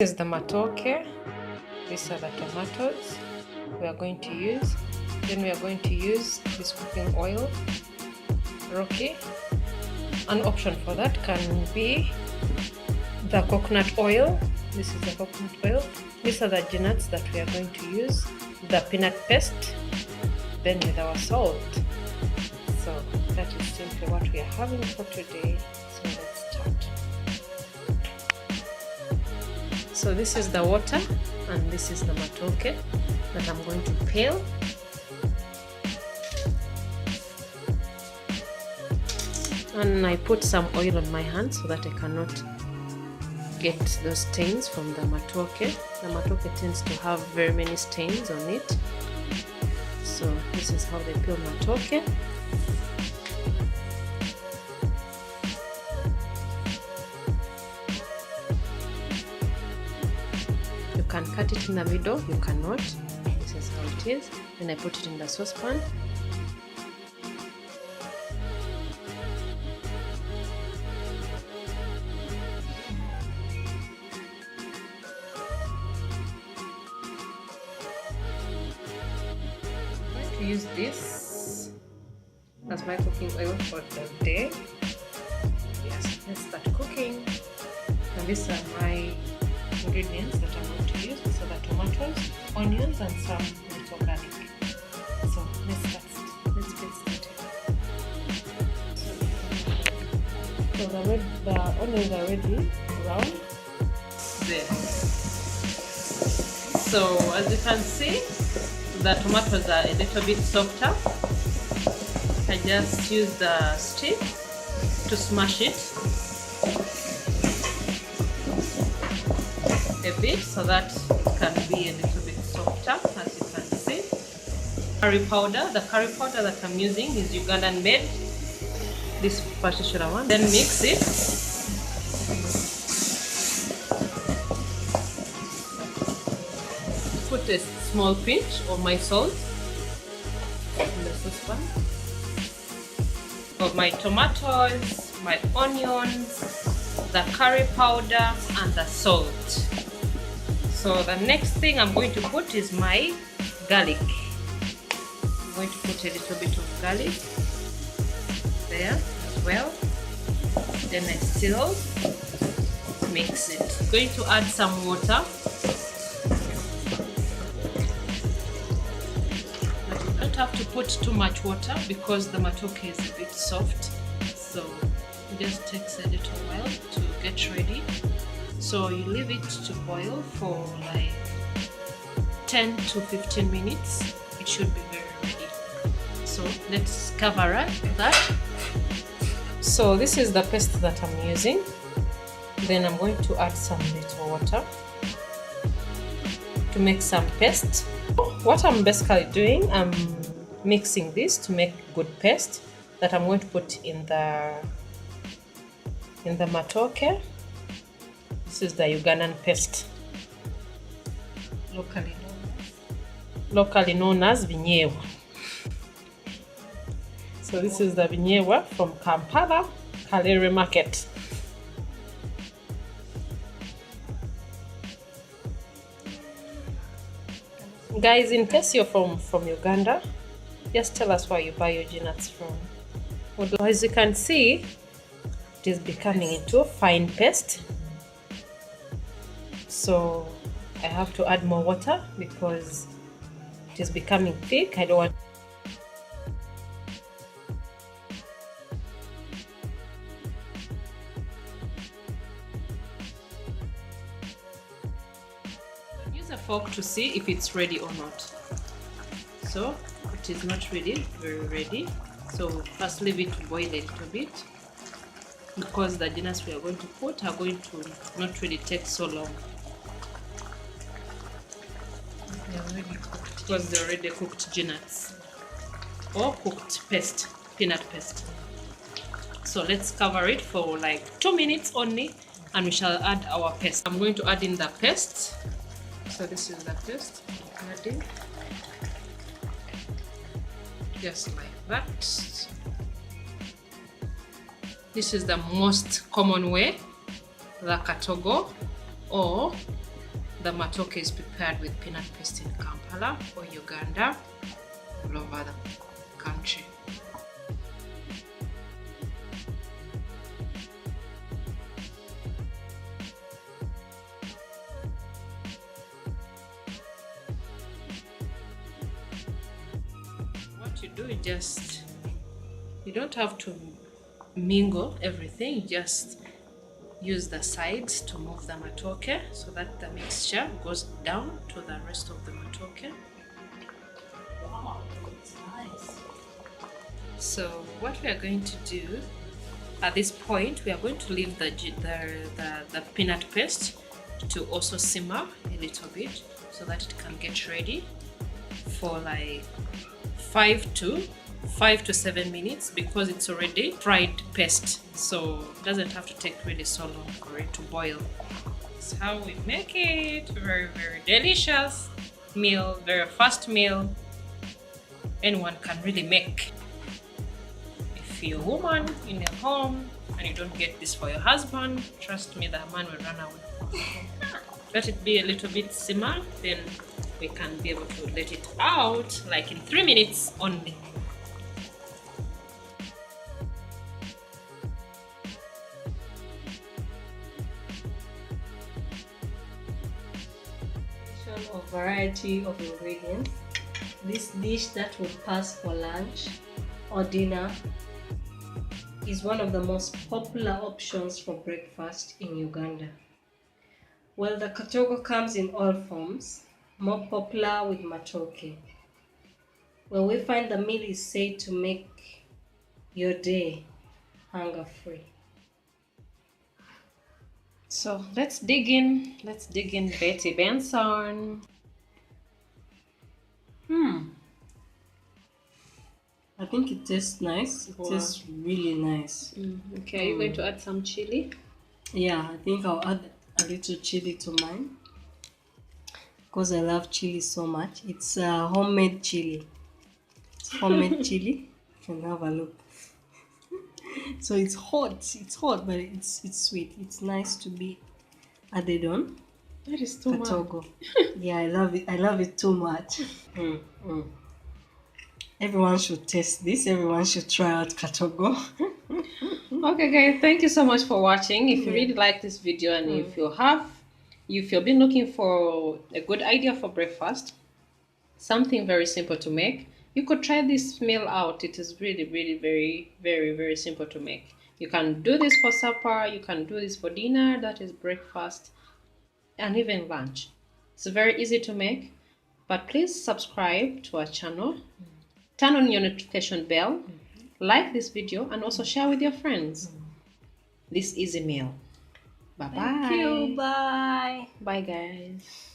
This is the matoke. These are the tomatoes we are going to use. Then we are going to use this cooking oil, Roki. An option for that can be the coconut oil. This is the coconut oil. These are the nuts that we are going to use. The peanut paste, then with our salt. So that is simply what we are having for today. So let's start. So this is the water and this is the matoke that I'm going to peel. And I put some oil on my hand so that I cannot get those stains from the matoke. The matoke tends to have very many stains on it. So this is how they peel matoke. You can cut it in the middle, you cannot. This is how it is. Then I put it in the saucepan. Use this as my cooking oil for the day. Yes, let's start cooking. And these are my ingredients that I'm going to use. These are the tomatoes, onions, and some little garlic. So let's get started. So the onions are already brown. There. So as you can see, the tomatoes are a little bit softer. I just use the stick to smash it a bit so that it can be a little bit softer, as you can see. Curry powder. The curry powder that I'm using is Ugandan made, this particular one. Then mix it. Put a small pinch of my salt in the saucepan, of my tomatoes, my onions, the curry powder, and the salt. So the next thing I'm going to put is my garlic. I'm going to put a little bit of garlic there as well. Then I still mix it. I'm going to add some water. Have to put too much water because the matoke is a bit soft, so it just takes a little while to get ready. So you leave it to boil for like 10 to 15 minutes. It should be very ready. So let's cover that. So this is the paste that I'm using. Then I'm going to add some little water to make some paste. What I'm basically doing, I'm mixing this to make good paste that I'm going to put in the matoke. This is the Ugandan paste, locally known as vinyewa. So this is the vinyewa from Kampala, Kalere market. Guys, in case you're from Uganda, just tell us where you buy your nuts from. As you can see, it is becoming into a fine paste. So I have to add more water because it is becoming thick. I don't want. Use a fork to see if it's ready or not. So it is not ready, very ready. So first leave it to boil a little bit because the nuts we are going to put are going to not really take so long. They are already cooked because they're already cooked nuts or cooked paste, peanut paste. So let's cover it for like 2 minutes only and we shall add our paste. I'm going to add in the paste. So this is the paste. Adding. Just like that. This is the most common way, the Katogo or the matooke is prepared with peanut paste in Kampala or Uganda, all over the country. What you do is you don't have to mingle everything, you just use the sides to move the matooke so that the mixture goes down to the rest of the matooke. Wow, it's nice. So what we are going to do at this point, we are going to leave the peanut paste to also simmer a little bit so that it can get ready for like 5 to 7 minutes, because it's already fried paste, so it doesn't have to take really so long for it to boil. That's how we make it. Very delicious meal, very fast meal, anyone can really make. If you're a woman in a home and you don't get this for your husband, trust me, the man will run away. Let it be a little bit simmer, then we can be able to let it out like in 3 minutes only. A variety of ingredients. This dish that would pass for lunch or dinner is one of the most popular options for breakfast in Uganda. Well, the Katogo comes in all forms, more popular with matooke. Well, we find the meal is said to make your day hunger-free. So let's dig in. Let's dig in, Betty Benson. I think it tastes nice. It tastes really nice. Okay, are you going to add some chili? Yeah, I think I'll add a little chili to mine because I love chili so much. It's homemade chili. It's homemade chili. You can have a look. So it's hot, but it's sweet. It's nice to be added on. That is too Katogo. Yeah, I love it too much. Everyone should taste this. Everyone should try out Katogo. Okay guys, thank you so much for watching. If you really like this video and if you've been looking for a good idea for breakfast, something very simple to make, you could try this meal out. It is really very simple to make. You can do this for supper, you can do this for dinner, that is breakfast, and even lunch. It's very easy to make, but please subscribe to our channel, turn on your notification bell, like this video, and also share with your friends this easy meal. Bye bye. Thank you. Bye. Bye guys.